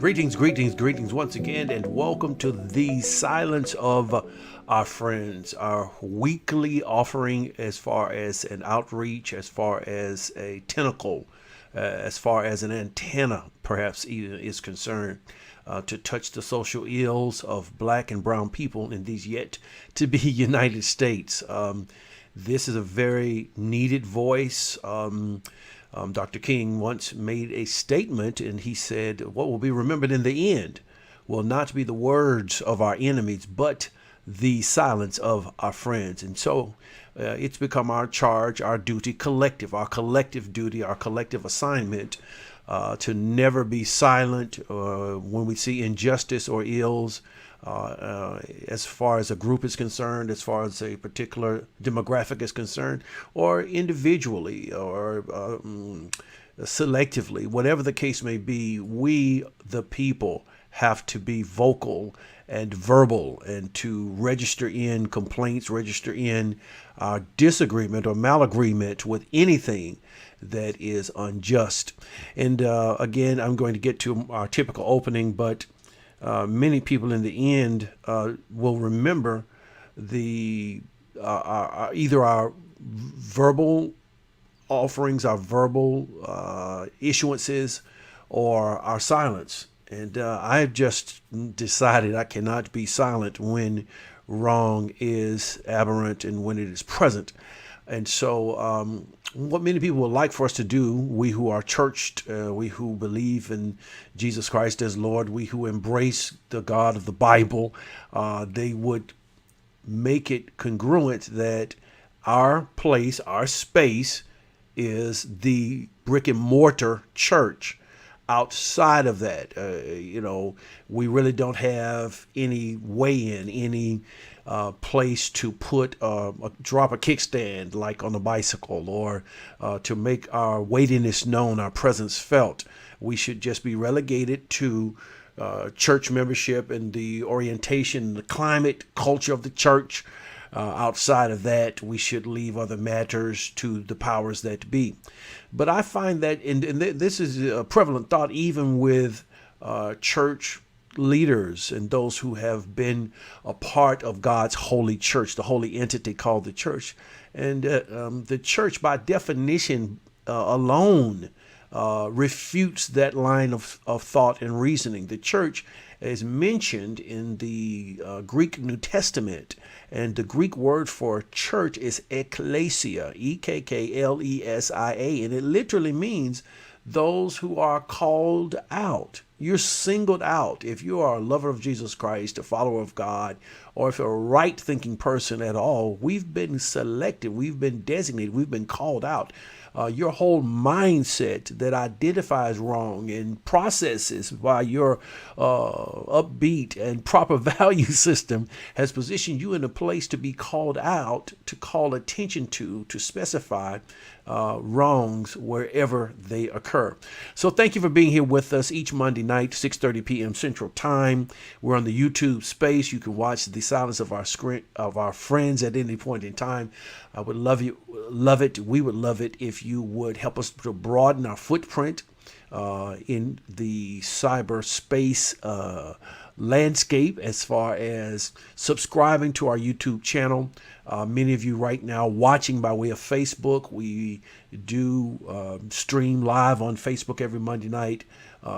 Greetings once again, and welcome to the Silence of Our Friends, our weekly offering as far as an outreach, as far as a tentacle, as far as an antenna, perhaps even is concerned, to touch the social ills of black and brown people in these yet to be United States. This is a very needed voice. Dr. King once made a statement, and he said, "What will be remembered in the end will not be the words of our enemies, but the silence of our friends." And so it's become our charge, our duty, our collective duty, our collective assignment to never be silent when we see injustice or ills. As far as a group is concerned, as far as a particular demographic is concerned, or individually or selectively, whatever the case may be, we, the people, have to be vocal and verbal and to register in complaints, register in our disagreement or malagreement with anything that is unjust. And again, I'm going to get to our typical opening, but many people in the end will remember either our verbal offerings, our verbal issuances, or our silence. And I've just decided I cannot be silent when wrong is aberrant and when it is present. And so what many people would like for us to do, we who are churched, we who believe in Jesus Christ as Lord, we who embrace the God of the Bible, they would make it congruent that our place, our space is the brick and mortar church. Outside of that, we really don't have any way in, any place to put drop a kickstand like on a bicycle, or to make our weightiness known, our presence felt. We should just be relegated to church membership and the orientation, the climate, culture of the church. Outside of that, we should leave other matters to the powers that be. But I find that, and this is a prevalent thought even with church leaders and those who have been a part of God's holy church, the holy entity called the church. And the church, by definition alone, refutes that line of thought and reasoning. The church is mentioned in the Greek New Testament, and the Greek word for church is ekklesia, ekklesia, and it literally means those who are called out. You're singled out. If you are a lover of Jesus Christ, a follower of God, or if you're a right-thinking person at all, we've been selected, we've been designated, we've been called out. Your whole mindset that identifies wrong and processes by your upbeat and proper value system has positioned you in a place to be called out, to call attention to specify wrongs wherever they occur. So thank you for being here with us each Monday night, 6:30 p.m. Central Time. We're on the YouTube space. You can watch the silence of our friends at any point in time. I would love it. We would love it if you would help us to broaden our footprint in the cyberspace landscape, as far as subscribing to our YouTube channel. Many of you right now watching by way of Facebook. We do stream live on Facebook every Monday night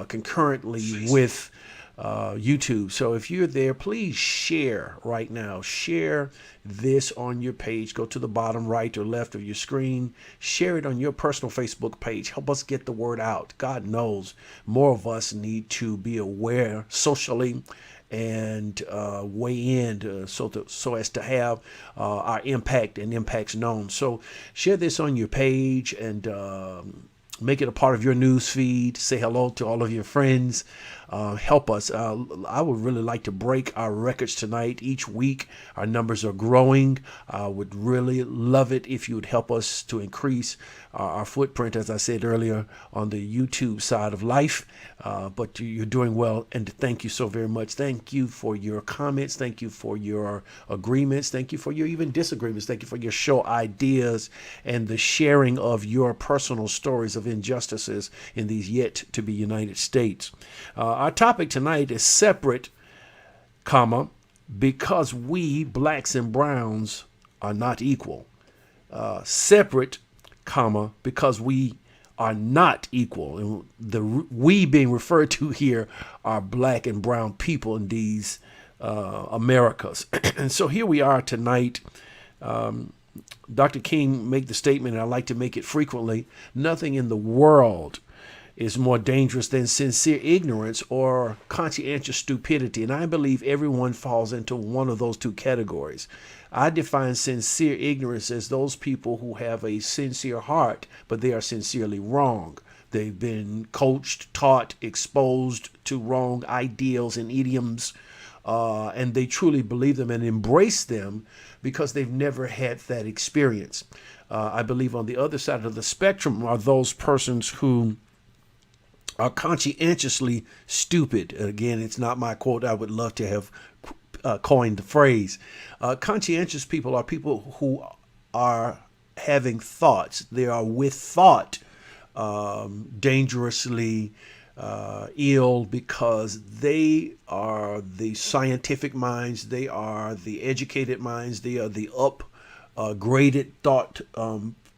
concurrently with YouTube. So if you're there, please share right now. Share this on your page. Go to the bottom right or left of your screen. Share it on your personal Facebook page. Help us get the word out. God knows more of us need to be aware socially and weigh in so as to have our impact and impacts known. So share this on your page and make it a part of your news feed. Say hello to all of your friends. Help us. I would really like to break our records tonight. Each week, our numbers are growing. I would really love it if you would help us to increase our footprint, as I said earlier, on the YouTube side of life. But you're doing well, and thank you so very much. Thank you for your comments. Thank you for your agreements. Thank you for your even disagreements. Thank you for your show ideas and the sharing of your personal stories of injustices in these yet to be United States. Our topic tonight is separate, comma, because we, blacks and browns, are not equal. Separate, comma, because we are not equal. And the we being referred to here are black and brown people in these Americas. And so here we are tonight. Dr. King made the statement, and I like to make it frequently: nothing in the world is more dangerous than sincere ignorance or conscientious stupidity. And I believe everyone falls into one of those two categories. I define sincere ignorance as those people who have a sincere heart, but they are sincerely wrong. They've been coached, taught, exposed to wrong ideals and idioms, and they truly believe them and embrace them because they've never had that experience. I believe on the other side of the spectrum are those persons who are conscientiously stupid. Again, it's not my quote. I would love to have coined the phrase. Conscientious people are people who are having thoughts. They are with thought dangerously ill because they are the scientific minds. They are the educated minds. They are the upgraded thought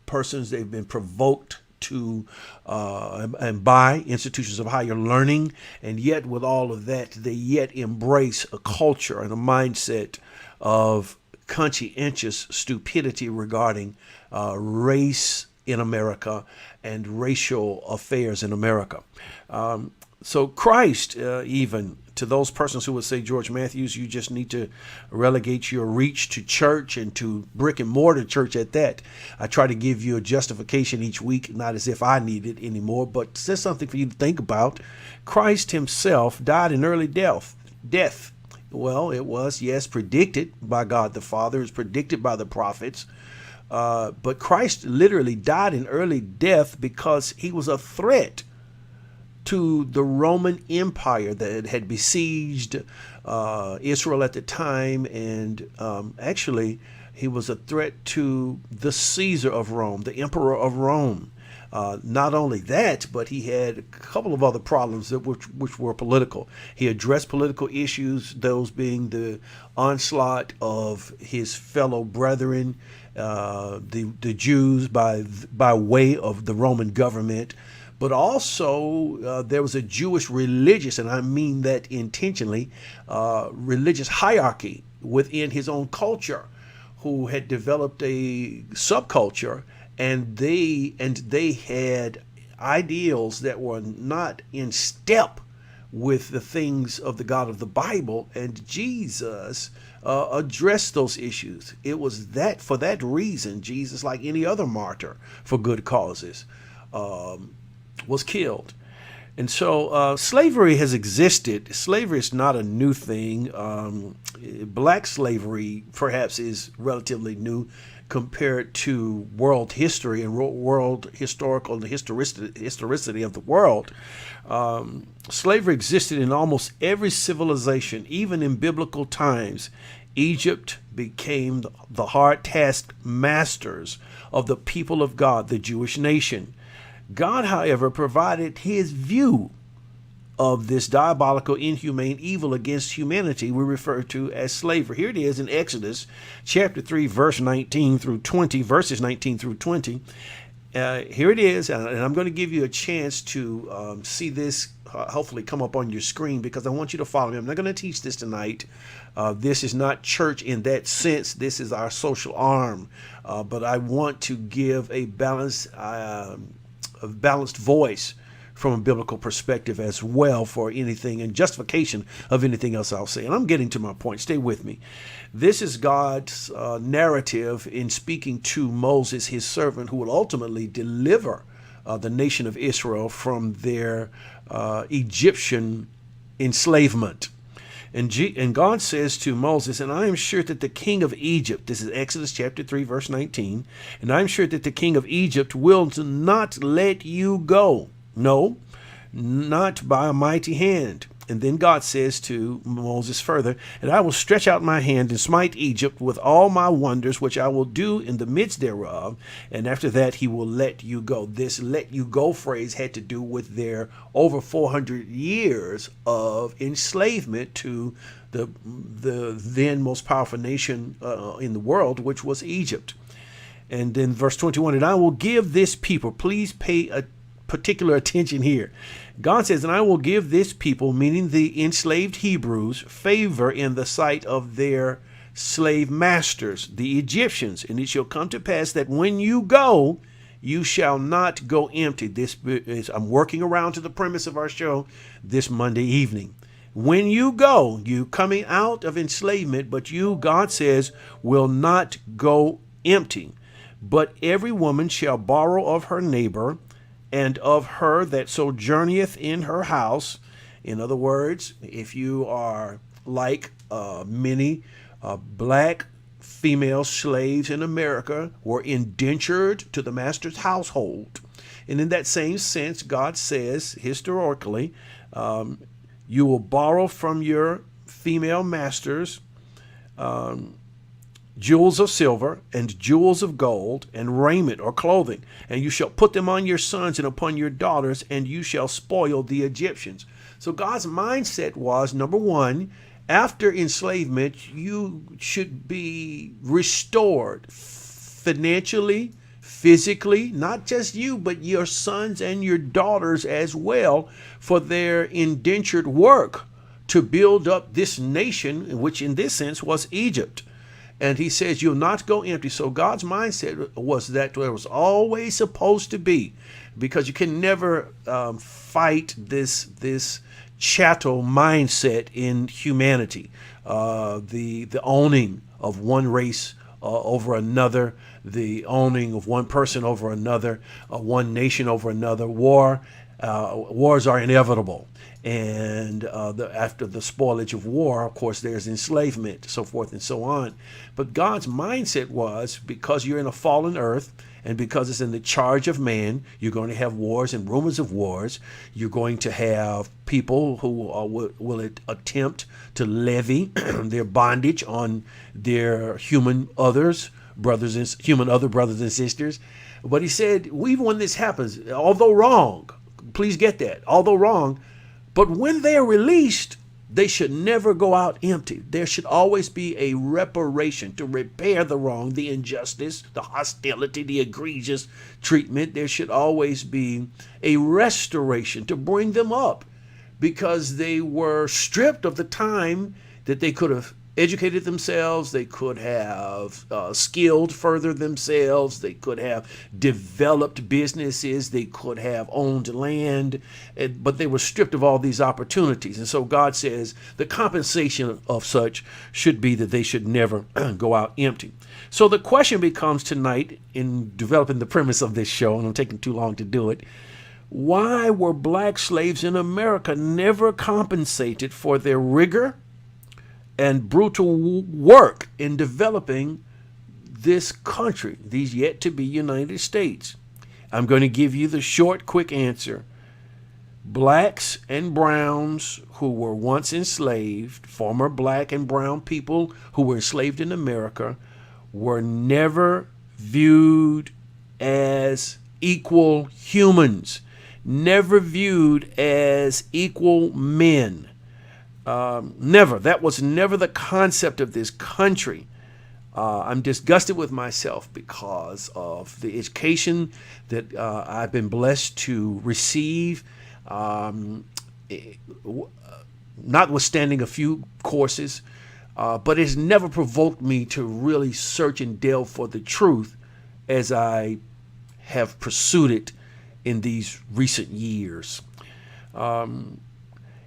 persons. They've been provoked to and by institutions of higher learning, and yet with all of that, they yet embrace a culture and a mindset of conscientious stupidity regarding race in America and racial affairs in America. So Christ, even to those persons who would say, George Matthews, you just need to relegate your reach to church and to brick and mortar church at that. I try to give you a justification each week, not as if I need it anymore, but just something for you to think about. Christ himself died in early death. Well, it was, yes, predicted by God the Father. It was predicted by the prophets. But Christ literally died in early death because he was a threat to the Roman Empire that had besieged Israel at the time. And actually, he was a threat to the Caesar of Rome, the emperor of Rome. Not only that, but he had a couple of other problems which were political. He addressed political issues, those being the onslaught of his fellow brethren, the Jews by way of the Roman government. But also there was a Jewish religious, and I mean that intentionally, religious hierarchy within his own culture, who had developed a subculture, and they had ideals that were not in step with the things of the God of the Bible, and Jesus addressed those issues. It was that for that reason, Jesus, like any other martyr for good causes, was killed. And so slavery has existed. Slavery is not a new thing. Black slavery perhaps is relatively new compared to world history and world historical and the historicity of the world. Slavery existed in almost every civilization, even in biblical times. Egypt became the hard task masters of the people of God, the Jewish nation. God, however, provided his view of this diabolical, inhumane evil against humanity we refer to as slavery. Here it is in Exodus chapter 3, verses 19 through 20. Here it is, and I'm going to give you a chance to see this hopefully come up on your screen, because I want you to follow me. I'm not going to teach this tonight. This is not church in that sense. This is our social arm. But I want to give a balanced voice from a biblical perspective as well for anything and justification of anything else I'll say. And I'm getting to my point. Stay with me. This is God's narrative in speaking to Moses, his servant, who will ultimately deliver the nation of Israel from their Egyptian enslavement. And God says to Moses, and I am sure that the king of Egypt, this is Exodus chapter 3, verse 19, and I am sure that the king of Egypt will not let you go. No, not by a mighty hand. And then God says to Moses further, and I will stretch out my hand and smite Egypt with all my wonders, which I will do in the midst thereof. And after that, he will let you go. This let you go phrase had to do with their over 400 years of enslavement to the then most powerful nation in the world, which was Egypt. And then verse 21, and I will give this people, please pay a particular attention here. God says, and I will give this people, meaning the enslaved Hebrews, favor in the sight of their slave masters, the Egyptians. And it shall come to pass that when you go, you shall not go empty. This is, I'm working around to the premise of our show this Monday evening. When you go, you coming out of enslavement, but you, God says, will not go empty. But every woman shall borrow of her neighbor, and of her that sojourneth in her house. In other words, if you are like many black female slaves in America were indentured to the master's household. And in that same sense, God says historically, you will borrow from your female masters jewels of silver and jewels of gold and raiment or clothing, and you shall put them on your sons and upon your daughters, and you shall spoil the Egyptians. So God's mindset was, number one, after enslavement, you should be restored financially, physically, not just you, but your sons and your daughters as well, for their indentured work to build up this nation, which in this sense was Egypt. And he says, you'll not go empty. So God's mindset was that there was always supposed to be, because you can never fight this chattel mindset in humanity, the owning of one race over another, the owning of one person over another, one nation over another. Wars are inevitable. And after the spoilage of war, of course, there's enslavement, so forth and so on. But God's mindset was, because you're in a fallen earth and because it's in the charge of man, you're going to have wars and rumors of wars. You're going to have people who will attempt to levy their bondage on their human other brothers and sisters. But he said, even when this happens, although wrong, please get that, although wrong, but when they are released, they should never go out empty. There should always be a reparation to repair the wrong, the injustice, the hostility, the egregious treatment. There should always be a restoration to bring them up, because they were stripped of the time that they could have educated themselves, they could have skilled further themselves, they could have developed businesses, they could have owned land, but they were stripped of all these opportunities. And so God says the compensation of such should be that they should never go out empty. So the question becomes tonight, in developing the premise of this show, and I'm taking too long to do it, why were black slaves in America never compensated for their rigor and brutal work in developing this country, these yet to be United States? I'm going to give you the short, quick answer. Blacks and browns who were once enslaved, former black and brown people who were enslaved in America, were never viewed as equal humans, never viewed as equal men. Never. That was never the concept of this country. I'm disgusted with myself because of the education that I've been blessed to receive, notwithstanding a few courses, but it's never provoked me to really search and delve for the truth as I have pursued it in these recent years.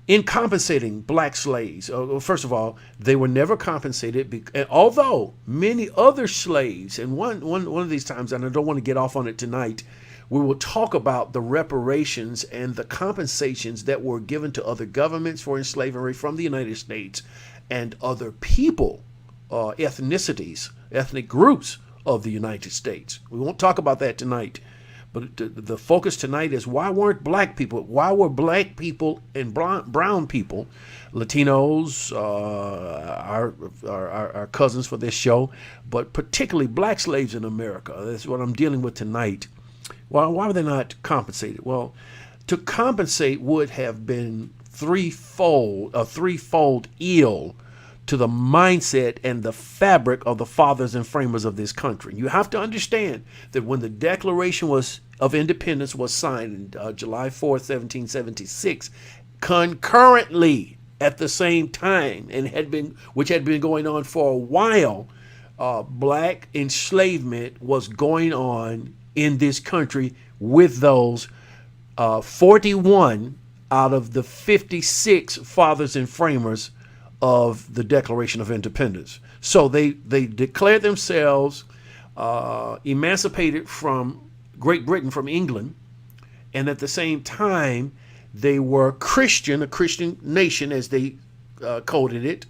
In compensating black slaves, first of all, they were never compensated, although many other slaves, and one of these times, and I don't want to get off on it tonight, we will talk about the reparations and the compensations that were given to other governments for slavery from the United States and other people, ethnicities, ethnic groups of the United States. We won't talk about that tonight. But the focus tonight is why weren't black people? Why were black people and brown people, Latinos, our cousins for this show, but particularly black slaves in America? That's what I'm dealing with tonight. Why were they not compensated? Well, to compensate would have been a threefold ill to the mindset and the fabric of the fathers and framers of this country. You have to understand that when the Declaration of Independence was signed in July 4th, 1776, concurrently at the same time, which had been going on for a while, black enslavement was going on in this country with those 41 out of the 56 fathers and framers of the Declaration of Independence. So they declared themselves emancipated from Great Britain, from England, and at the same time they were a Christian nation as they coded it,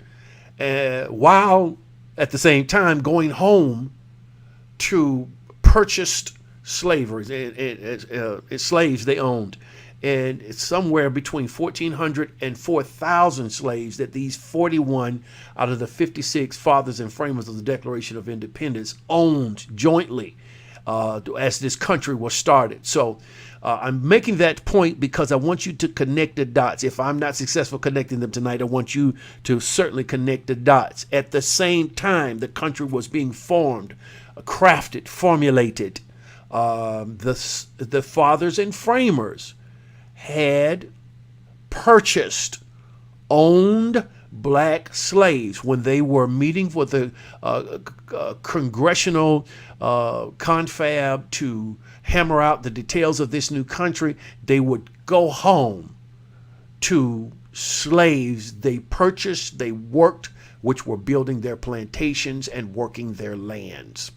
while at the same time going home to purchased slaves they owned. And it's somewhere between 1,400 and 4,000 slaves that these 41 out of the 56 fathers and framers of the Declaration of Independence owned jointly as this country was started. So I'm making that point because I want you to connect the dots. If I'm not successful connecting them tonight, I want you to certainly connect the dots. At the same time, the country was being formed, crafted, formulated. The fathers and framers had purchased, owned black slaves when they were meeting with the congressional confab to hammer out the details of this new country. They would go home to slaves they purchased, they worked, which were building their plantations and working their lands.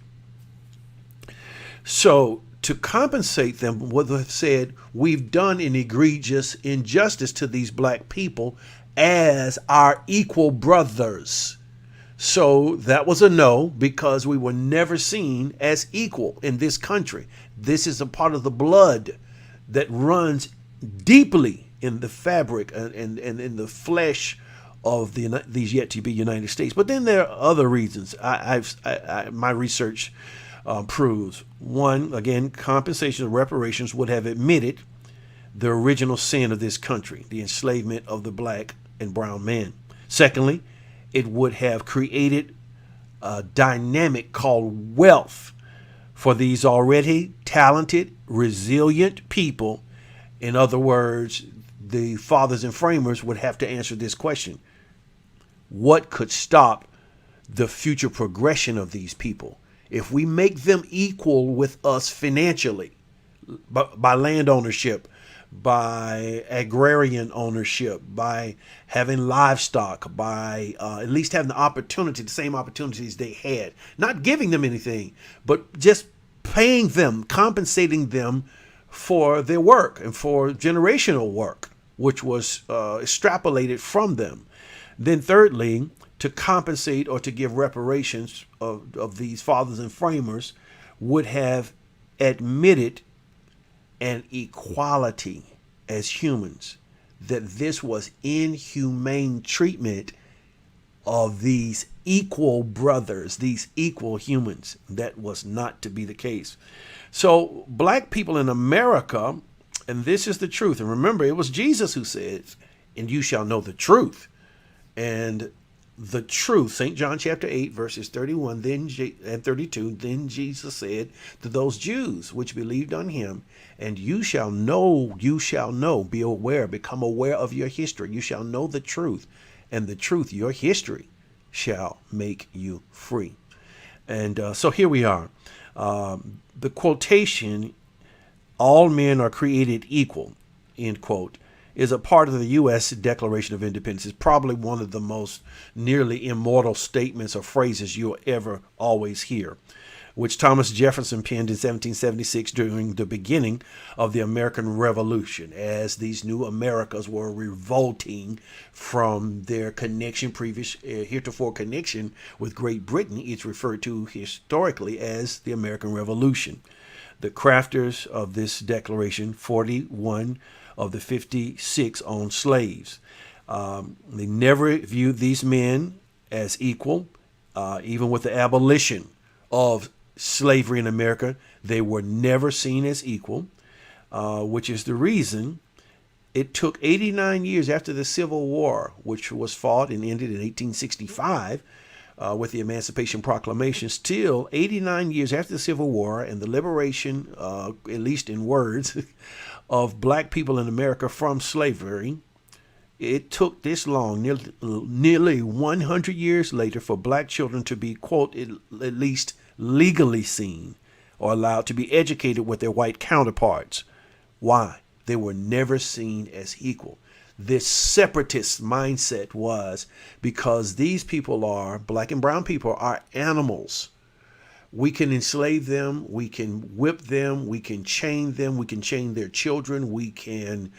So to compensate them, would have said, we've done an egregious injustice to these black people as our equal brothers. So that was a no, because we were never seen as equal in this country. This is a part of the blood that runs deeply in the fabric and in the flesh of these yet to be United States. But then there are other reasons. My research proves. One, again, compensation and reparations would have admitted the original sin of this country, the enslavement of the black and brown men. Secondly, it would have created a dynamic called wealth for these already talented, resilient people. In other words, the fathers and framers would have to answer this question: what could stop the future progression of these people? If we make them equal with us financially, by land ownership, by agrarian ownership, by having livestock, by at least having the same opportunities they had, not giving them anything, but just paying them, compensating them for their work and for generational work, which was extrapolated from them. Then thirdly, to compensate or to give reparations of these fathers and framers would have admitted an equality as humans, that this was inhumane treatment of these equal brothers, these equal humans. That was not to be the case. So black people in America, and this is the truth, and remember, it was Jesus who said, and you shall know the truth. And the truth, St. John chapter 8, verses 31 and 32, then Jesus said to those Jews which believed on him, and you shall know, be aware, become aware of your history. You shall know the truth, and the truth, your history, shall make you free. And so here we are. The quotation, all men are created equal, end quote, is a part of the U.S. Declaration of Independence. It's probably one of the most nearly immortal statements or phrases you'll ever always hear, which Thomas Jefferson penned in 1776 during the beginning of the American Revolution, as these new Americas were revolting from their heretofore connection with Great Britain. It's referred to historically as the American Revolution. The crafters of this declaration, 41 of the 56 owned slaves. They never viewed these men as equal. Even with the abolition of slavery in America, they were never seen as equal, which is the reason it took 89 years after the Civil War, which was fought and ended in 1865 with the Emancipation Proclamation. Still, 89 years after the Civil War and the liberation, at least in words, of black people in America from slavery, it took this long, nearly 100 years later, for black children to be, quote, at least legally seen or allowed to be educated with their white counterparts. Why? They were never seen as equal. This separatist mindset was because these people are, black and brown people, are animals. We can enslave them, we can whip them, we can chain them, we can chain their children, we can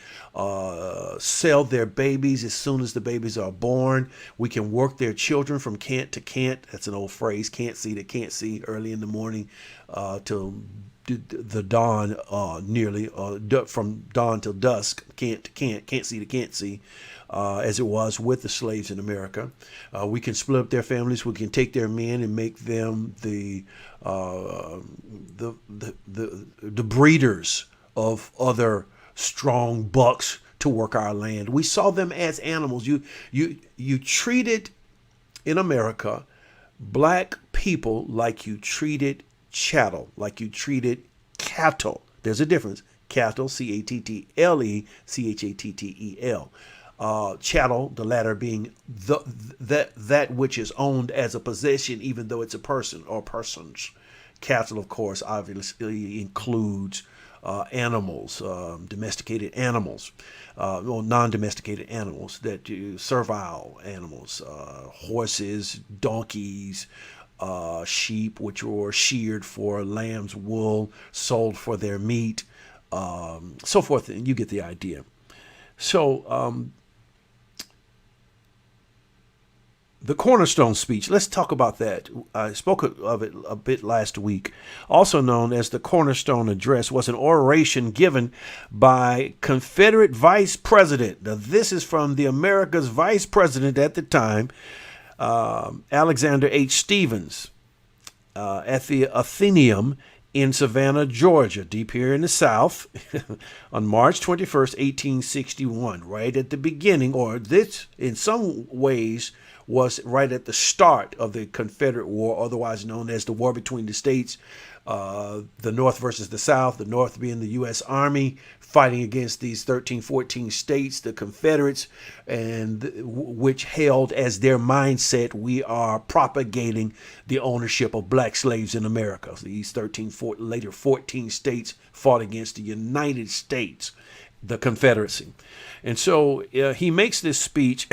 sell their babies as soon as the babies are born. We can work their children from cant to cant. That's an old phrase, can't see to can't see, early in the morning till the dawn, nearly from dawn till dusk, cant to can't see to can't see. As it was with the slaves in America. We can split up their families. We can take their men and make them the breeders of other strong bucks to work our land. We saw them as animals. You treated in America black people like you treated chattel, like you treated cattle. There's a difference. Cattle, C-A-T-T-L-E, C-H-A-T-T-E-L. Chattel, the latter being that which is owned as a possession, even though it's a person or persons. Cattle, of course, obviously includes animals, domesticated animals, or non-domesticated animals, that servile animals, horses, donkeys, sheep, which were sheared for lamb's wool, sold for their meat, so forth. And you get the idea. So, the cornerstone speech, let's talk about that. I spoke of it a bit last week. Also known as the cornerstone address, was an oration given by Confederate Vice President. Now, this is from the America's Vice President at the time, Alexander H. Stephens, at the Athenaeum in Savannah, Georgia, deep here in the South, on March 21st, 1861, right at the beginning, or this, in some ways, was right at the start of the Confederate War, otherwise known as the war between the states, the North versus the South, the North being the U.S. Army fighting against these 13, 14 states, the Confederates, and which held as their mindset, we are propagating the ownership of black slaves in America. So these 14 states fought against the United States, the Confederacy. And so he makes this speech.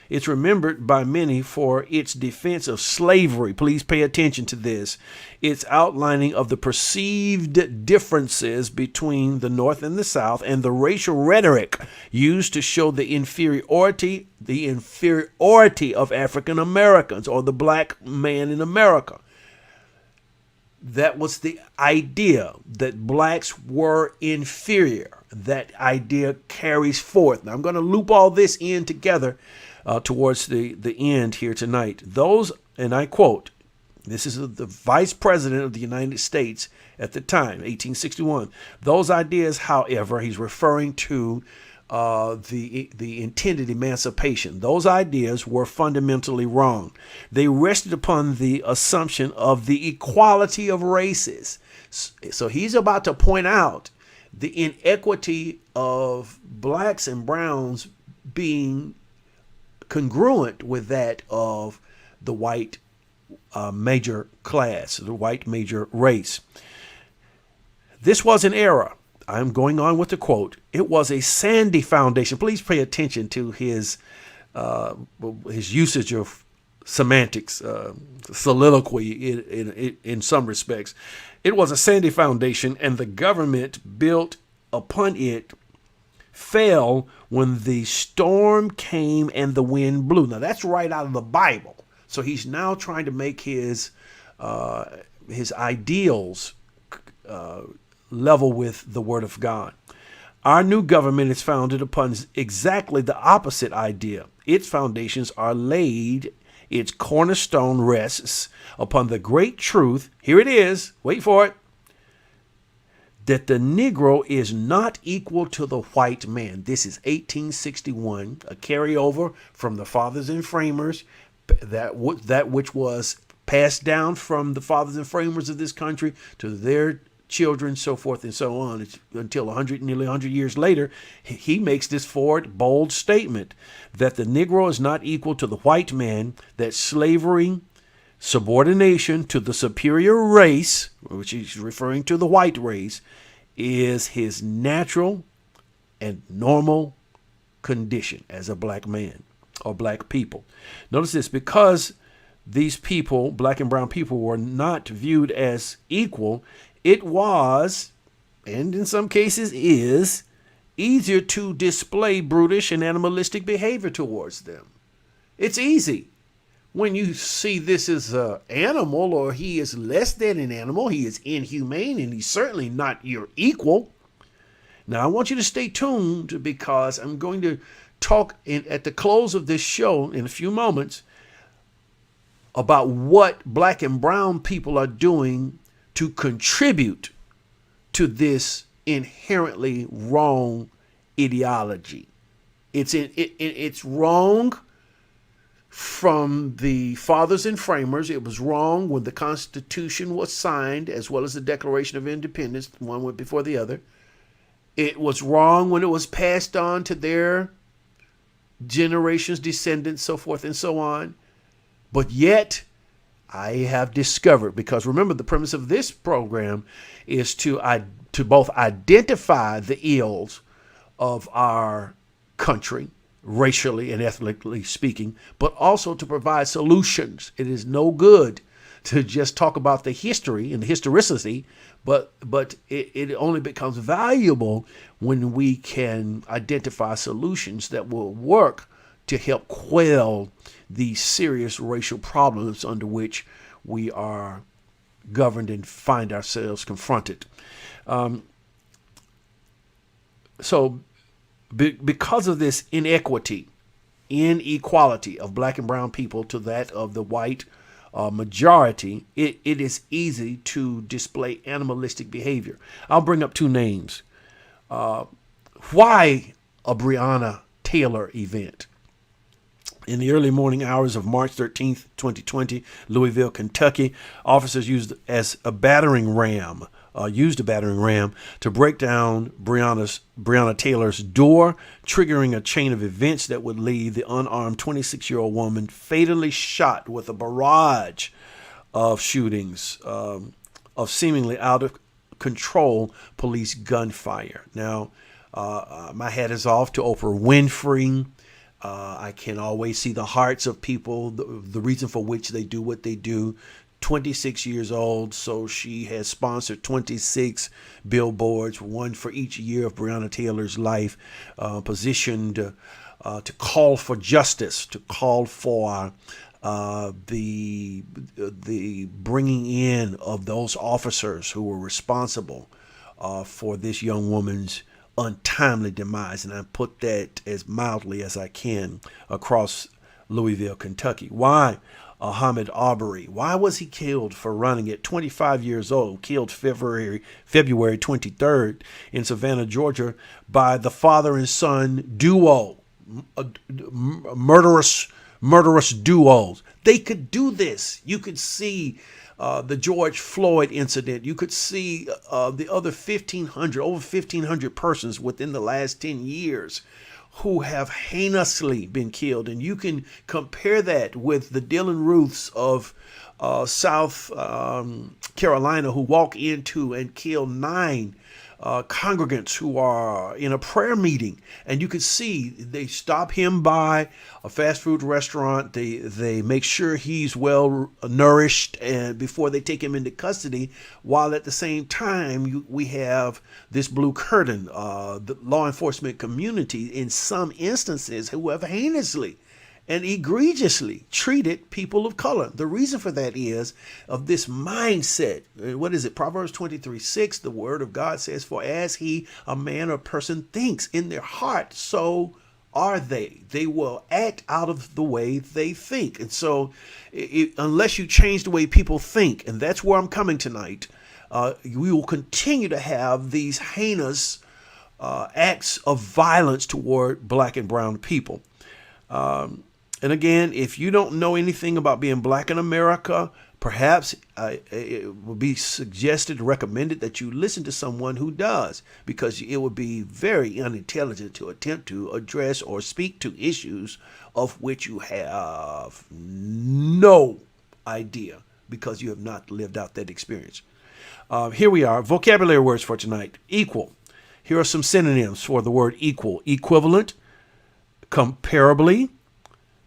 It's remembered by many for its defense of slavery. Please pay attention to this. Its outlining of the perceived differences between the North and the South, and the racial rhetoric used to show the inferiority of African Americans, or the black man in America. That was the idea, that blacks were inferior. That idea carries forth. Now, I'm going to loop all this in together towards the end here tonight. Those, and I quote, this is the Vice President of the United States at the time, 1861. Those ideas, however, he's referring to the intended emancipation. Those ideas were fundamentally wrong. They rested upon the assumption of the equality of races. So he's about to point out the inequity of blacks and browns being congruent with that of the white major class, the white major race. This was an error. I'm going on with the quote. It was a sandy foundation. Please pay attention to his usage of semantics, soliloquy in some respects. It was a sandy foundation, and the government built upon it fell when the storm came and the wind blew. Now, that's right out of the Bible. So he's now trying to make his ideals level with the Word of God. Our new government is founded upon exactly the opposite idea. Its foundations are laid, its cornerstone rests upon the great truth. Here it is, wait for it, that the Negro is not equal to the white man. This is 1861, a carryover from the fathers and framers, that which was passed down from the fathers and framers of this country to their children, so forth and so on, until nearly 100 years later, he makes this forward, bold statement that the Negro is not equal to the white man, that slavery, subordination to the superior race, which he's referring to the white race, is his natural and normal condition as a black man or black people. Notice this, because these people, black and brown people, were not viewed as equal, it was, and in some cases is, easier to display brutish and animalistic behavior towards them. It's easy. When you see this as an animal, or he is less than an animal, he is inhumane, and he's certainly not your equal. Now, I want you to stay tuned, because I'm going to talk at the close of this show in a few moments about what black and brown people are doing to contribute to this inherently wrong ideology. It's wrong from the fathers and framers. It was wrong when the Constitution was signed, as well as the Declaration of Independence. One went before the other. It was wrong when it was passed on to their generations, descendants, so forth and so on. But yet, I have discovered, because remember, the premise of this program is to both identify the ills of our country, racially and ethnically speaking, but also to provide solutions. It is no good to just talk about the history and the historicity, but it only becomes valuable when we can identify solutions that will work to help quell the serious racial problems under which we are governed and find ourselves confronted. Because of this inequality of black and brown people to that of the white majority, it is easy to display animalistic behavior. I'll bring up two names. Why a Breonna Taylor event? In the early morning hours of March 13th, 2020, Louisville, Kentucky, officers used a battering ram to break down Breonna Taylor's door, triggering a chain of events that would leave the unarmed 26-year-old woman fatally shot with a barrage of shootings, of seemingly out of control police gunfire. Now, my hat is off to Oprah Winfrey. I can always see the hearts of people, the reason for which they do what they do. 26 years old, so she has sponsored 26 billboards, one for each year of Breonna Taylor's life, positioned to call for justice, to call for the bringing in of those officers who were responsible for this young woman's untimely demise, and I put that as mildly as I can, across Louisville, Kentucky. Why Ahmaud Arbery? Why was he killed for running at 25 years old? Killed February 23rd in Savannah, Georgia, by the father and son duo, murderous duos. They could do this. You could see the George Floyd incident. You could see the other over 1,500 persons within the last 10 years who have heinously been killed. And you can compare that with the Dylan Ruths of South Carolina, who walk into and kill 9 congregants who are in a prayer meeting. And you could see they stop him by a fast food restaurant. They make sure he's well nourished and before they take him into custody, while at the same time we have this blue curtain, the law enforcement community in some instances who have heinously and egregiously treated people of color. The reason for that is of this mindset. What is it? Proverbs 23:6, the word of God says, for as a man or person thinks in their heart, so are they. They will act out of the way they think. And so unless you change the way people think, and that's where I'm coming tonight, we will continue to have these heinous acts of violence toward black and brown people. And again, if you don't know anything about being black in America, perhaps it would be suggested, recommended that you listen to someone who does, because it would be very unintelligent to attempt to address or speak to issues of which you have no idea because you have not lived out that experience. Here we are, vocabulary words for tonight. Equal. Here are some synonyms for the word equal. Equivalent, comparably,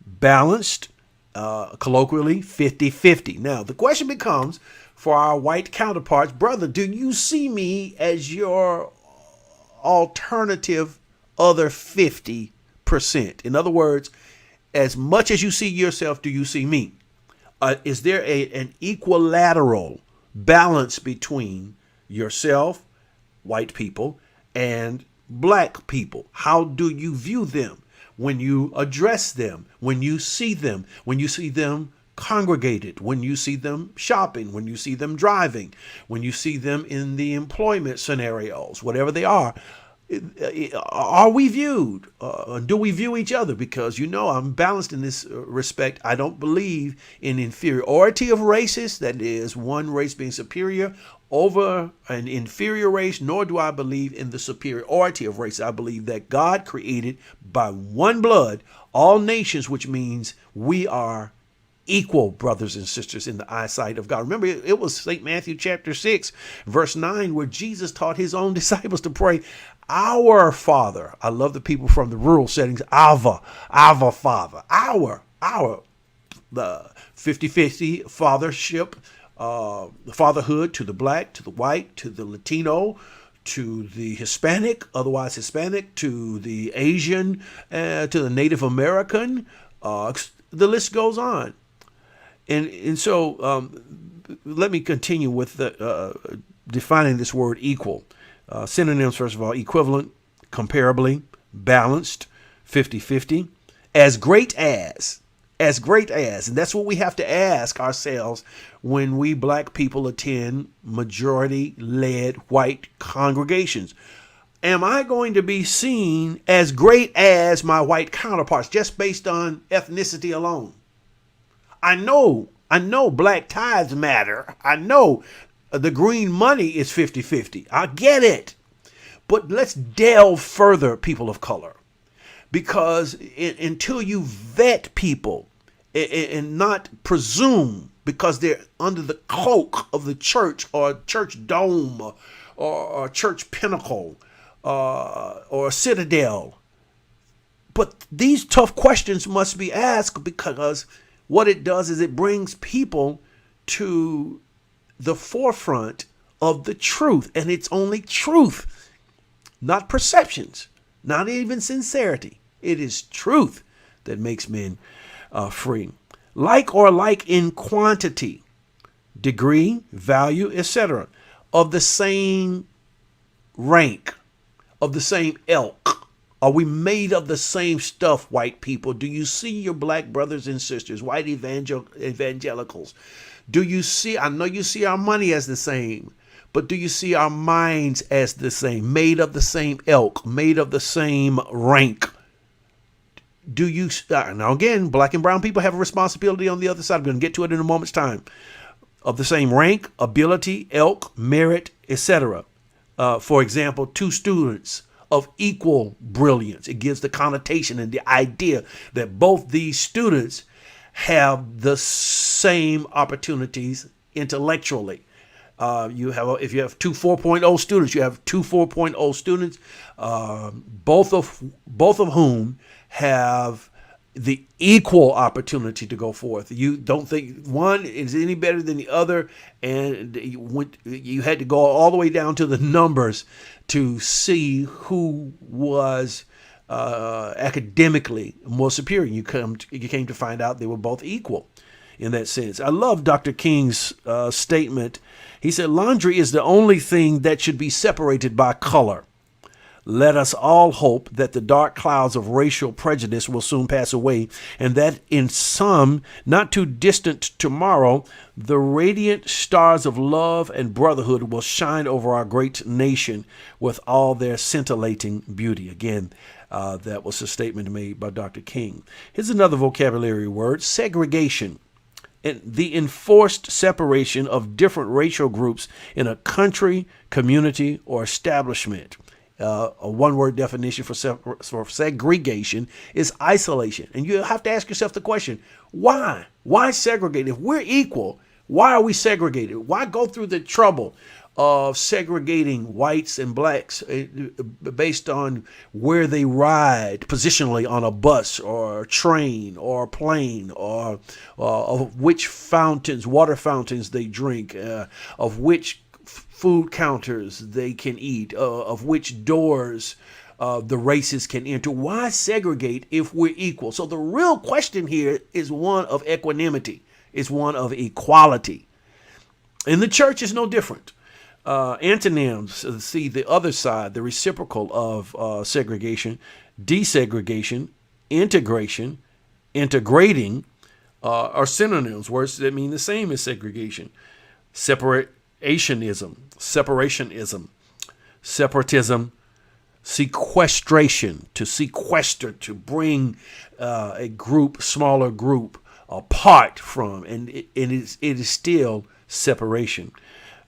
balanced, colloquially 50-50. Now, the question becomes for our white counterparts, brother, do you see me as your alternative other 50%? In other words, as much as you see yourself, do you see me? Is there an equilateral balance between yourself, white people, and black people? How do you view them when you address them, when you see them congregated, when you see them shopping, when you see them driving, when you see them in the employment scenarios, whatever they are we viewed? Do we view each other? Because, I'm balanced in this respect. I don't believe in inferiority of races, that is, one race being superior over an inferior race, nor do I believe in the superiority of race. I believe that God created by one blood all nations, which means we are equal brothers and sisters in the eyesight of God. Remember, it was St. Matthew chapter 6, verse 9, where Jesus taught his own disciples to pray, our Father. I love the people from the rural settings. Our Father. The 50-50 fathership, fatherhood to the black, to the white, to the Latino, to the Hispanic, otherwise Hispanic, to the Asian, to the Native American. The list goes on. And so let me continue with defining this word equal. Synonyms, first of all: equivalent, comparably, balanced, 50-50, as great as. And that's what we have to ask ourselves when we black people attend majority-led white congregations. Am I going to be seen as great as my white counterparts just based on ethnicity alone? I know black tithes matter. I know the green money is 50-50. I get it. But let's delve further, people of color, because until you vet people and not presume because they're under the cloak of the church or church dome or church pinnacle or citadel. But these tough questions must be asked, because what it does is it brings people to the forefront of the truth, and it's only truth, not perceptions, not even sincerity. It is truth that makes men free. Like or like in quantity, degree, value, etc., of the same rank, of the same ilk. Are we made of the same stuff, white people? Do you see your black brothers and sisters, white evangelicals? Do you see, I know you see our money as the same, but do you see our minds as the same, made of the same ilk, made of the same rank? Do you, now again, black and brown people have a responsibility on the other side. I'm going to get to it in a moment's time. Of the same rank, ability, ilk, merit, etc. For example, two students of equal brilliance. It gives the connotation and the idea that both these students have the same opportunities intellectually. If you have two 4.0 students, you have two 4.0 students, both of whom have the equal opportunity to go forth. You don't think one is any better than the other, and you had to go all the way down to the numbers to see who was academically more superior. You came to find out they were both equal in that sense. I love Dr. King's statement. He said, laundry is the only thing that should be separated by color. Let us all hope that the dark clouds of racial prejudice will soon pass away, and that in some not too distant tomorrow, the radiant stars of love and brotherhood will shine over our great nation with all their scintillating beauty. Again, that was a statement made by Dr. King. Here's another vocabulary word: segregation. And the enforced separation of different racial groups in a country, community, or establishment. A one-word definition for segregation is isolation. And you have to ask yourself the question, why? Why segregate? If we're equal, why are we segregated? Why go through the trouble of segregating whites and blacks based on where they ride positionally on a bus or a train or a plane, or of which water fountains they drink, of which food counters they can eat, of which doors the races can enter? Why segregate if we're equal? So the real question here is one of equanimity. It's one of equality. And the church is no different. Antonyms see the other side, the reciprocal of segregation: desegregation, integration, integrating are synonyms, words that mean the same as segregation. Separationism, separatism, sequestration, to sequester, to bring a smaller group apart from, and it is still separation.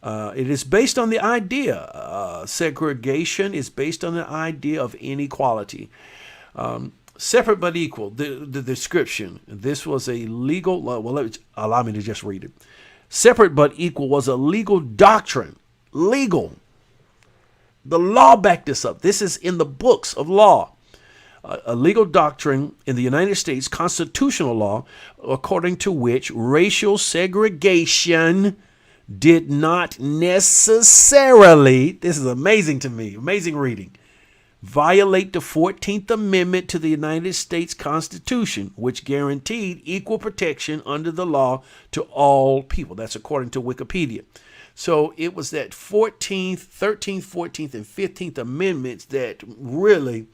It is based on the idea. Segregation is based on the idea of inequality. Separate but equal. The description. This was a legal. Allow me to just read it. Separate but equal was a legal doctrine. Legal. The law backed this up. This is in the books of law. A legal doctrine in the United States constitutional law, according to which racial segregation did not necessarily, this is amazing to me, amazing reading, violate the 14th Amendment to the United States Constitution, which guaranteed equal protection under the law to all people. That's according to Wikipedia. So it was that 14th, 13th, 14th, and 15th Amendments that really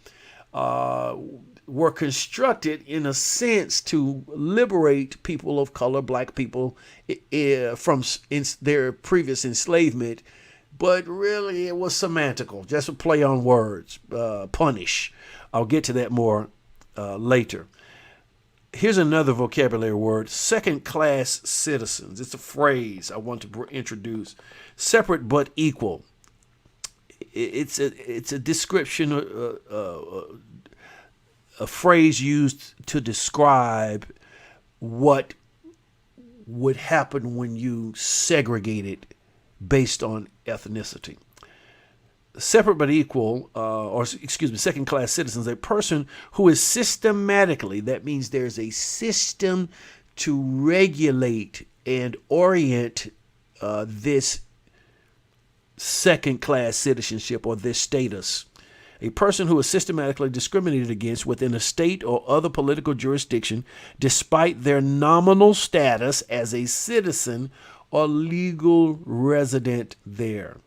were constructed in a sense to liberate people of color, black people, from their previous enslavement. But really, it was semantical, just a play on words, punish. I'll get to that more later. Here's another vocabulary word: second-class citizens. It's a phrase I want to introduce. Separate but equal. It's a description, a phrase used to describe what would happen when you segregated based on ethnicity. Separate but equal, second-class citizens, a person who is systematically, that means there's a system to regulate and orient this second-class citizenship or this status. A person who is systematically discriminated against within a state or other political jurisdiction despite their nominal status as a citizen or legal resident there.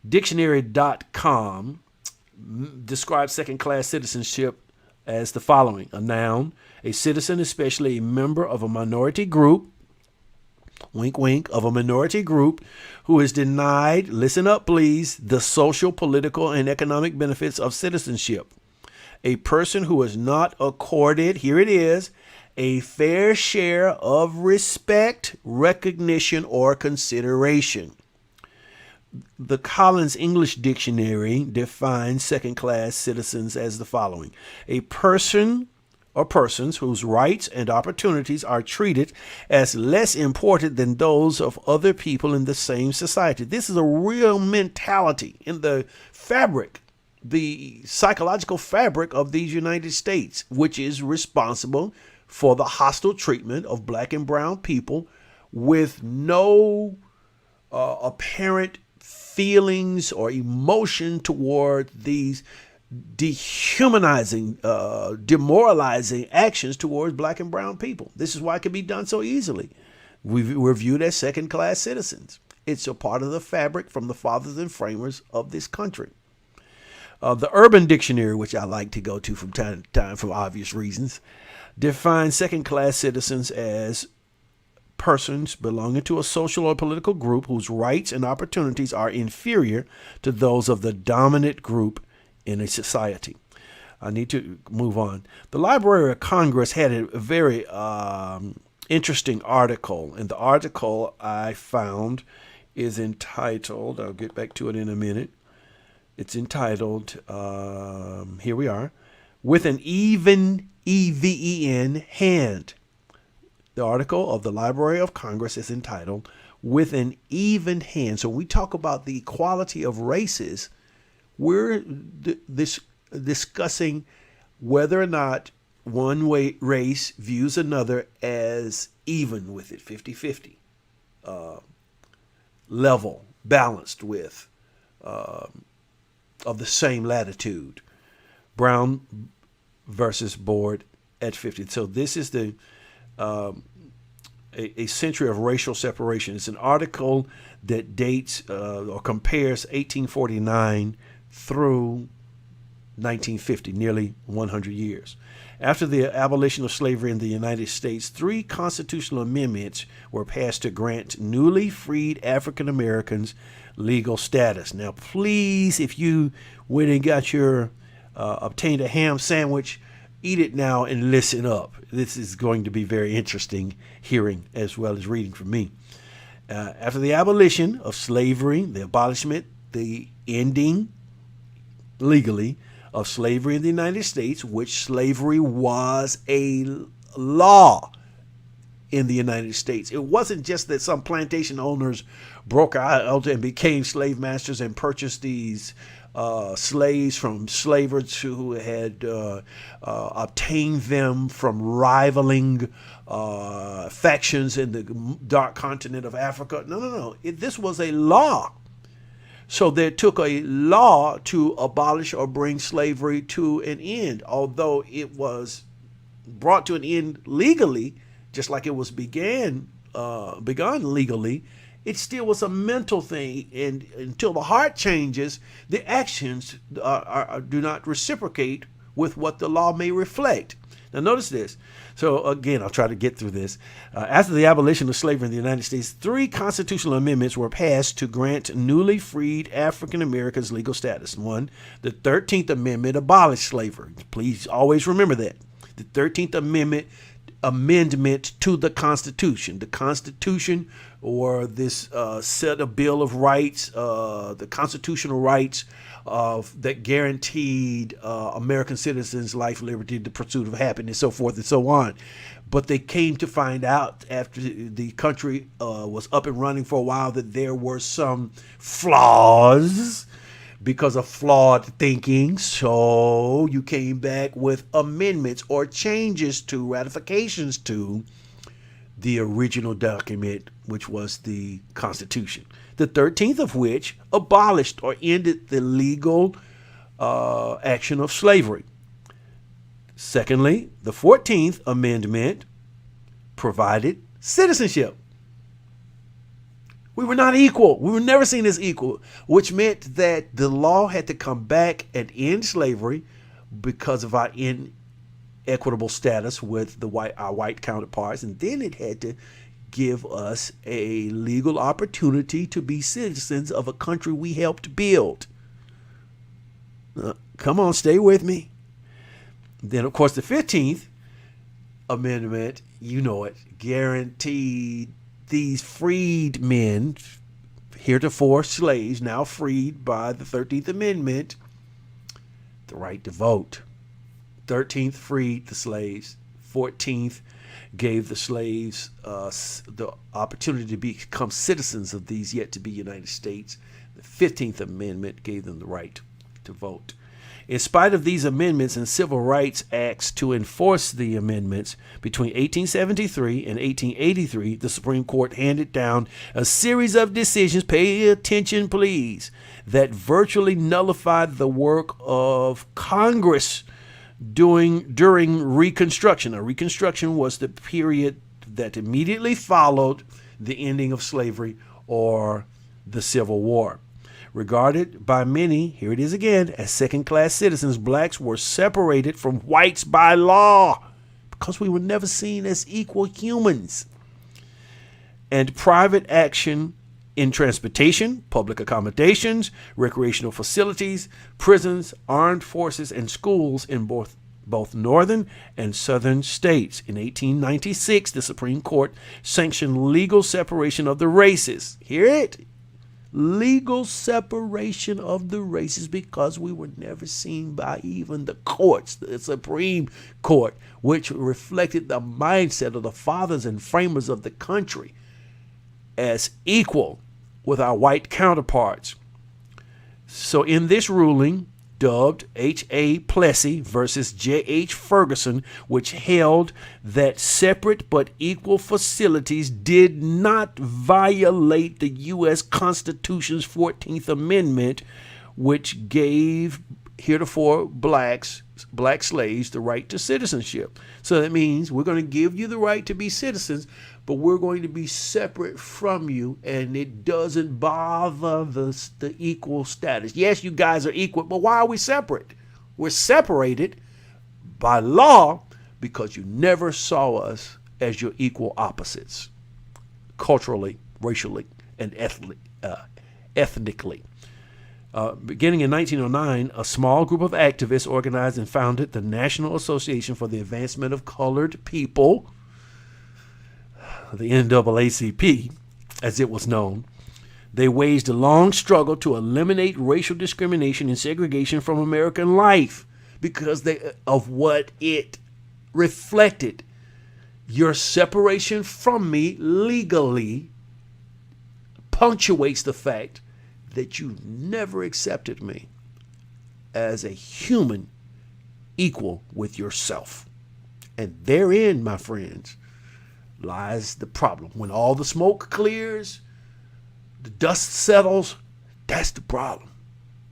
Dictionary.com describes second-class citizenship as the following: a noun, a citizen, especially a member of a minority group, wink, wink, of a minority group, who is denied, listen up please, the social, political, and economic benefits of citizenship. A person who is not accorded, here it is, a fair share of respect, recognition, or consideration. The Collins English Dictionary defines second-class citizens as the following: a person or persons whose rights and opportunities are treated as less important than those of other people in the same society. This is a real mentality in the fabric, the psychological fabric of these United States, which is responsible for the hostile treatment of black and brown people with no apparent feelings or emotion toward these dehumanizing, demoralizing actions towards black and brown people. This is why it can be done so easily. We're viewed as second-class citizens. It's a part of the fabric from the fathers and framers of this country. The Urban Dictionary, which I like to go to from time to time for obvious reasons, defines second-class citizens as persons belonging to a social or political group whose rights and opportunities are inferior to those of the dominant group in a society. I need to move on. The Library of Congress had a very interesting article, and the article I found is entitled, I'll get back to it in a minute. It's entitled, here we are, With an Even, EVEN, Hand. The article of the Library of Congress is entitled, With an Even Hand. So when we talk about the equality of races, we're discussing whether or not one race views another as even with it, 50-50, level, balanced with, of the same latitude. Brown versus Board at 50. So this is the a century of racial separation. It's an article that dates or compares 1849 through 1950, nearly 100 years. After the abolition of slavery in the United States, 3 constitutional amendments were passed to grant newly freed African Americans legal status. Now, please, if you went and got your obtained a ham sandwich, eat it now and listen up. This is going to be very interesting hearing as well as reading from me. After the abolition of slavery, the abolishment, the ending legally of slavery in the United States, which slavery was a law in the United States. It wasn't just that some plantation owners broke out and became slave masters and purchased these slaves from slavers who had obtained them from rivaling factions in the dark continent of Africa. No. This was a law. So they took a law to abolish or bring slavery to an end, although it was brought to an end legally, just like it was begun legally. It still was a mental thing, and until the heart changes, the actions do not reciprocate with what the law may reflect. Now, notice this. So, again, I'll try to get through this. After the abolition of slavery in the United States, 3 constitutional amendments were passed to grant newly freed African Americans legal status. 1, the 13th Amendment abolished slavery. Please always remember that. The 13th Amendment to the Constitution. The Constitution, or this set of Bill of Rights, the constitutional rights that guaranteed American citizens life, liberty, the pursuit of happiness, so forth and so on. But they came to find out after the country was up and running for a while that there were some flaws because of flawed thinking. So you came back with amendments or changes to, ratifications to the original document, which was the Constitution. The 13th of which abolished or ended the legal action of slavery. Secondly, the 14th Amendment provided citizenship. We were not equal. We were never seen as equal, which meant that the law had to come back and end slavery because of our inequitable status with our white counterparts, and then it had to give us a legal opportunity to be citizens of a country we helped build. Come on, stay with me. Then, of course, the 15th Amendment, you know it, guaranteed these freed men, heretofore slaves, now freed by the 13th Amendment, the right to vote. 13th freed the slaves. 14th gave the slaves the opportunity to become citizens of these yet to be United States. The 15th Amendment gave them the right to vote. In spite of these amendments and civil rights acts to enforce the amendments, between 1873 and 1883, the Supreme Court handed down a series of decisions, pay attention please, that virtually nullified the work of Congress during Reconstruction. Now, Reconstruction was the period that immediately followed the ending of slavery or the Civil War. Regarded by many, here it is again, as second-class citizens, blacks were separated from whites by law because we were never seen as equal humans. And private action in transportation, public accommodations, recreational facilities, prisons, armed forces, and schools in both northern and southern states. In 1896, the Supreme Court sanctioned legal separation of the races. Hear it? Legal separation of the races, because we were never seen by even the courts, the Supreme Court, which reflected the mindset of the fathers and framers of the country, as equal with our white counterparts. So in this ruling, dubbed H.A. Plessy versus J.H. Ferguson, which held that separate but equal facilities did not violate the U.S. Constitution's 14th Amendment, which gave heretofore black slaves the right to citizenship. So that means we're going to give you the right to be citizens, but we're going to be separate from you, and it doesn't bother the equal status. Yes, you guys are equal, but why are we separate? We're separated by law because you never saw us as your equal opposites, culturally, racially, and ethnically. Beginning in 1909, a small group of activists organized and founded the National Association for the Advancement of Colored People, the NAACP, as it was known. They waged a long struggle to eliminate racial discrimination and segregation from American life because of what it reflected. Your separation from me legally punctuates the fact that you never accepted me as a human equal with yourself. And therein, my friends, lies the problem. When all the smoke clears, the dust settles, that's the problem.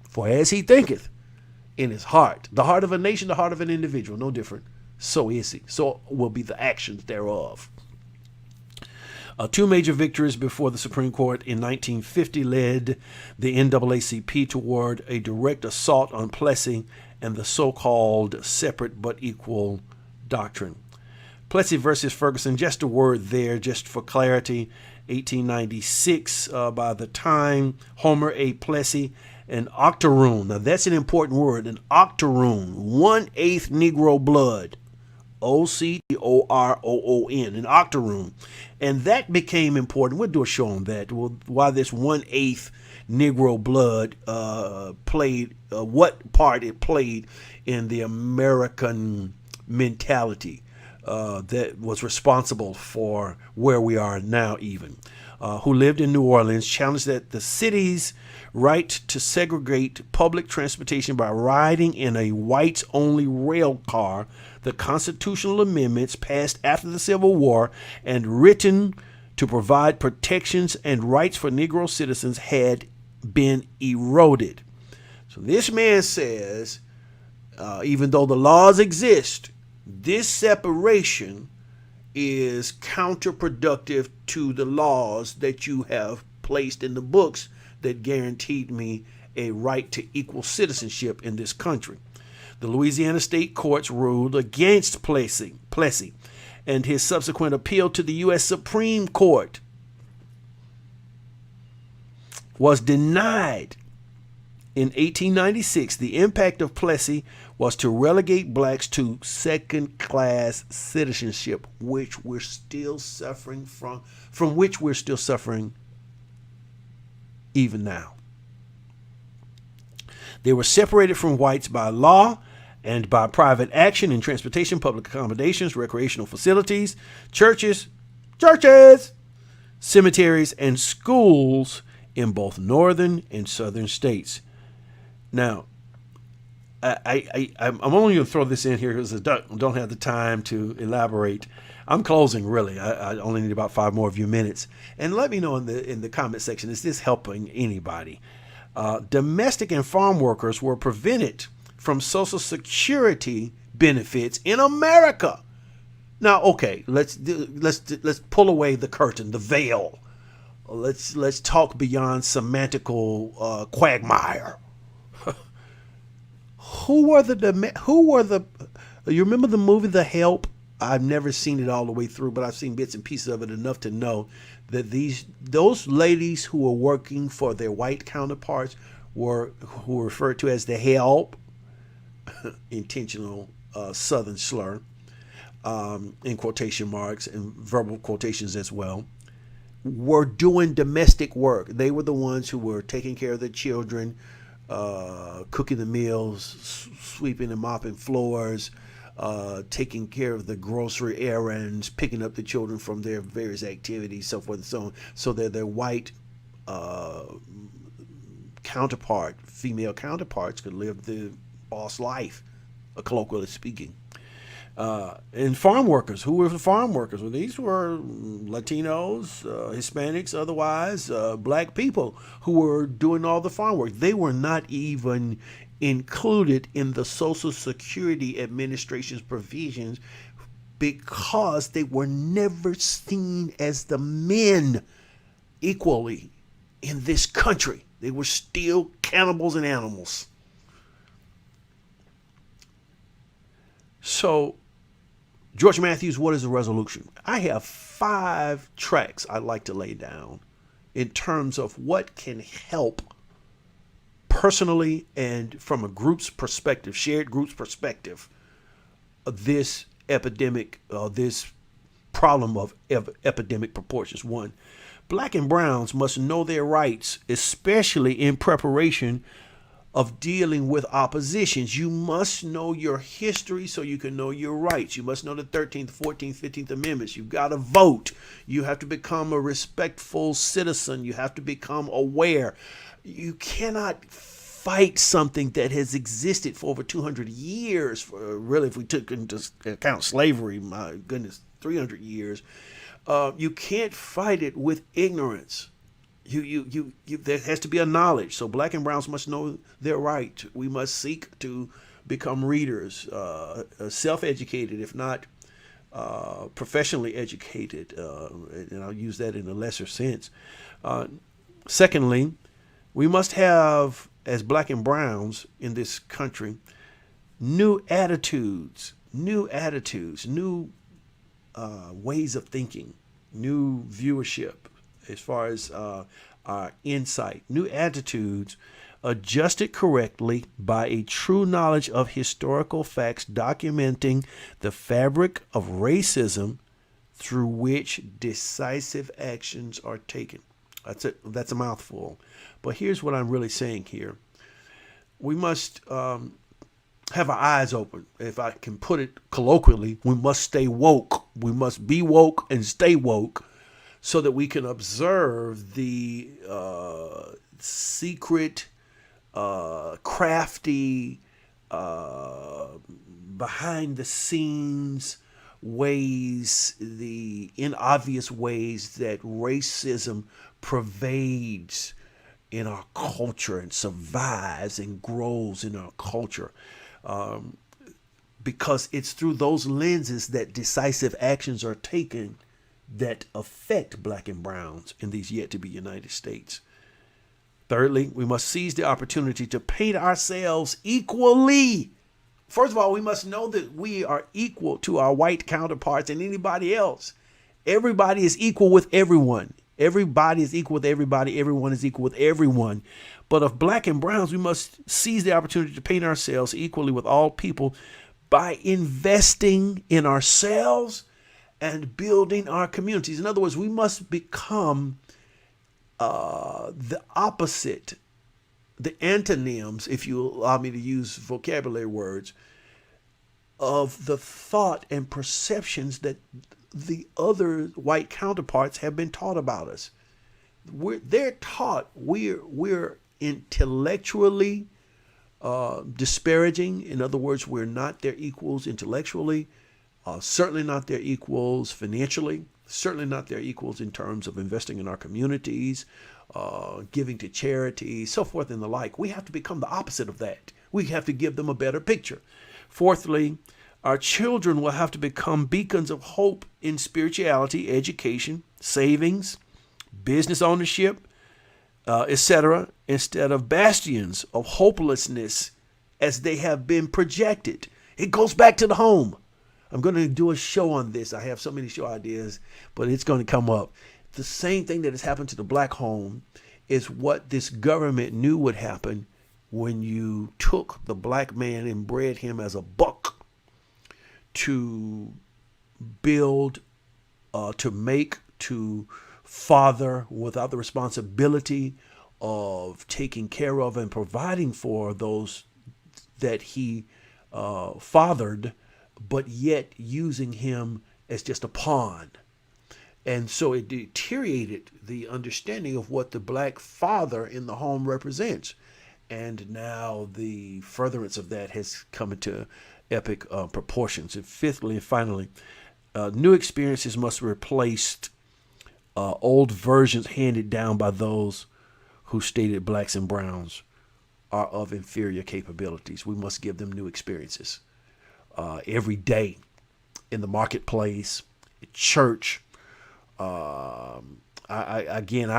For as he thinketh in his heart, the heart of a nation, the heart of an individual, no different, so is he. So will be the actions thereof. Two major victories before the Supreme Court in 1950 led the NAACP toward a direct assault on Plessy and the so-called separate but equal doctrine. Plessy versus Ferguson, just a word there, just for clarity, 1896, by the time Homer A. Plessy, an octoroon. Now that's an important word, an octoroon, 1/8 Negro blood. Octoroon, an octoroon. And that became important. We'll do a show on that. Why this 1/8 Negro blood played, what part it played in the American mentality that was responsible for where we are now even. Who lived in New Orleans, challenged that the city's right to segregate public transportation by riding in a whites-only rail car, the constitutional amendments passed after the Civil War and written to provide protections and rights for Negro citizens had been eroded. So this man says, even though the laws exist, this separation is counterproductive to the laws that you have placed in the books that guaranteed me a right to equal citizenship in this country. The Louisiana state courts ruled against Plessy, and his subsequent appeal to the U.S. Supreme Court was denied. In 1896, the impact of Plessy was to relegate blacks to second-class citizenship, which we're still suffering from which we're still suffering even now. They were separated from whites by law and by private action in transportation, public accommodations, recreational facilities, churches, cemeteries, and schools in both northern and southern states. Now, I'm only going to throw this in here because I don't have the time to elaborate. I'm closing, really. I only need about 5 more of your minutes. And let me know in the comment section, is this helping anybody? Domestic and farm workers were prevented from Social Security benefits in America. Now, okay, let's pull away the curtain, the veil. Let's talk beyond semantical quagmire. Who were the you remember the movie The Help? I've never seen it all the way through, but I've seen bits and pieces of it enough to know that those ladies who were working for their white counterparts who were referred to as the help, intentional Southern slur, in quotation marks and verbal quotations as well, were doing domestic work. They were the ones who were taking care of the children, cooking the meals, sweeping and mopping floors, taking care of the grocery errands, picking up the children from their various activities, so forth and so on, so that their white female counterparts, could live the boss life, colloquially speaking. And farm workers. Who were the farm workers? Well, these were Latinos, Hispanics, otherwise black people who were doing all the farm work. They were not even included in the Social Security Administration's provisions because they were never seen as the men equally in this country. They were still cannibals and animals. So, George Matthews, what is the resolution? I have 5 tracks I'd like to lay down in terms of what can help personally and from a group's perspective, shared group's perspective, this epidemic, this problem of epidemic proportions. 1, black and browns must know their rights, especially in preparation of dealing with oppositions. You must know your history so you can know your rights. You must know the 13th, 14th, 15th Amendments. You've got to vote. You have to become a respectful citizen. You have to become aware. You cannot fight something that has existed for over 200 years. Really, if we took into account slavery, my goodness, 300 years. You can't fight it with ignorance. There has to be a knowledge. So black and browns must know their right. We must seek to become readers, self-educated, if not professionally educated. And I'll use that in a lesser sense. Secondly, we must have, as black and browns in this country, new attitudes, new ways of thinking, new viewership, as far as our insight, new attitudes adjusted correctly by a true knowledge of historical facts documenting the fabric of racism through which decisive actions are taken. That's a mouthful. But here's what I'm really saying here. We must have our eyes open. If I can put it colloquially, we must stay woke. We must be woke and stay woke, so that we can observe the secret, crafty, behind the scenes ways, the inobvious ways that racism pervades in our culture and survives and grows in our culture. Because it's through those lenses that decisive actions are taken that affect black and browns in these yet to be United States. Thirdly, we must seize the opportunity to paint ourselves equally. First of all, we must know that we are equal to our white counterparts and anybody else. Everybody is equal with everyone. Everybody is equal with everybody. Everyone is equal with everyone. But of black and browns, we must seize the opportunity to paint ourselves equally with all people by investing in ourselves and building our communities. In other words, we must become the opposite, the antonyms, if you allow me to use vocabulary words, of the thought and perceptions that the other white counterparts have been taught about us. They're taught we're intellectually disparaging. In other words, we're not their equals intellectually, certainly not their equals financially, certainly not their equals in terms of investing in our communities, giving to charity, so forth and the like. We have to become the opposite of that. We have to give them a better picture. Fourthly, our children will have to become beacons of hope in spirituality, education, savings, business ownership, etc., instead of bastions of hopelessness as they have been projected. It goes back to the home. I'm going to do a show on this. I have so many show ideas, but it's going to come up. The same thing that has happened to the black home is what this government knew would happen when you took the black man and bred him as a buck to build, to make, to father without the responsibility of taking care of and providing for those that he fathered, but yet using him as just a pawn. And so it deteriorated the understanding of what the black father in the home represents. And now the furtherance of that has come into epic proportions. And fifthly and finally, new experiences must replace old versions handed down by those who stated blacks and browns are of inferior capabilities. We must give them new experiences every day in the marketplace, at church. I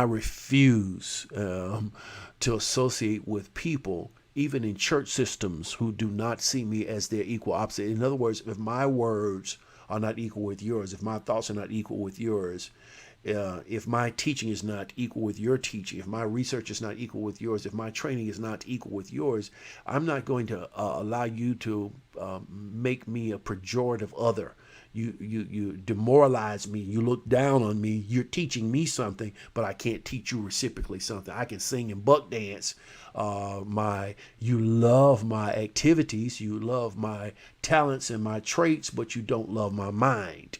refuse to associate with people, even in church systems, who do not see me as their equal opposite. In other words, if my words are not equal with yours, if my thoughts are not equal with yours, if my teaching is not equal with your teaching, if my research is not equal with yours, if my training is not equal with yours, I'm not going to allow you to make me a pejorative other. You demoralize me. You look down on me. You're teaching me something, but I can't teach you reciprocally something. I can sing and buck dance. You love my activities. You love my talents and my traits, but you don't love my mind.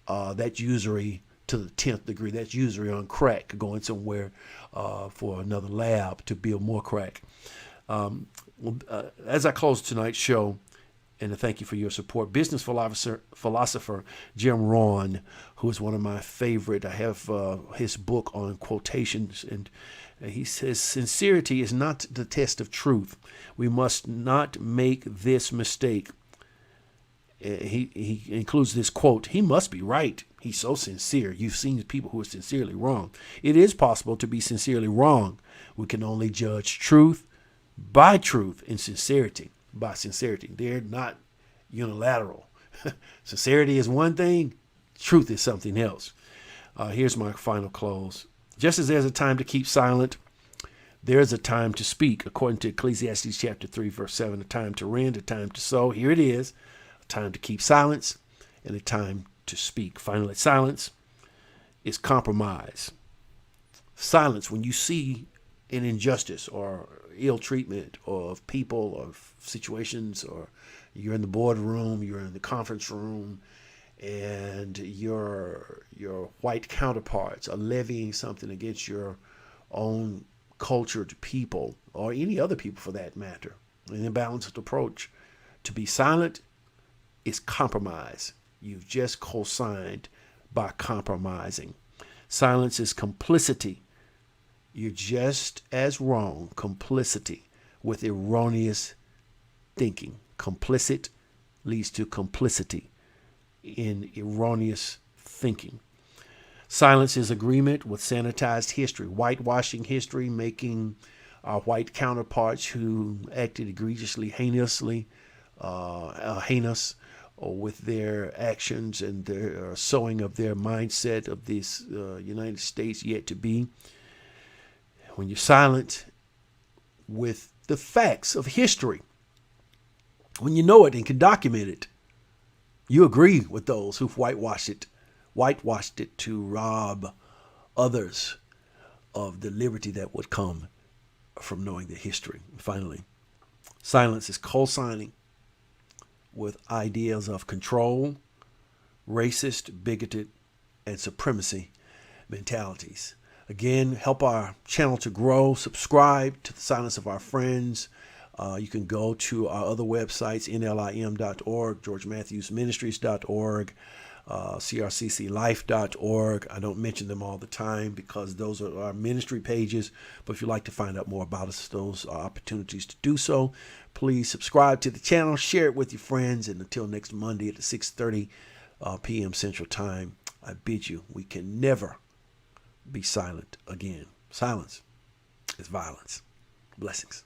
That's usury to the 10th degree. That's usury on crack, going somewhere for another lab to build more crack. As I close tonight's show, and thank you for your support, business philosopher Jim Rohn, who is one of my favorite. I have his book on quotations, and he says, sincerity is not the test of truth. We must not make this mistake. He includes this quote, he must be right. He's so sincere. You've seen people who are sincerely wrong. It is possible to be sincerely wrong. We can only judge truth by truth and sincerity by sincerity. They're not unilateral. Sincerity is one thing. Truth is something else. Here's my final close. Just as there's a time to keep silent, there's a time to speak. According to Ecclesiastes chapter 3, verse 7, a time to rend, a time to sow. Here it is. A time to keep silence and a time to speak. Finally, silence is compromise. Silence, when you see an injustice or ill treatment of people or situations, or you're in the boardroom, you're in the conference room, and your white counterparts are levying something against your own cultured people, or any other people for that matter, an imbalanced approach. To be silent is compromise. You've just co-signed by compromising. Silence is complicity. You're just as wrong, complicity, with erroneous thinking. Complicit leads to complicity in erroneous thinking. Silence is agreement with sanitized history, whitewashing history, making our white counterparts who acted egregiously, heinously, heinous, or with their actions and their sowing of their mindset of this United States yet to be. When you're silent with the facts of history, when you know it and can document it, you agree with those who've whitewashed it to rob others of the liberty that would come from knowing the history. Finally, silence is co-signing with ideas of control, racist, bigoted, and supremacy mentalities. Again, help our channel to grow. Subscribe to the Silence of Our Friends. You can go to our other websites, nlim.org, georgematthewsministries.org, crcclife.org. I don't mention them all the time because those are our ministry pages. But if you'd like to find out more about us, those are opportunities to do so. Please subscribe to the channel, share it with your friends, and until next Monday at 6:30 p.m. Central Time, I bid you, we can never be silent again. Silence is violence. Blessings.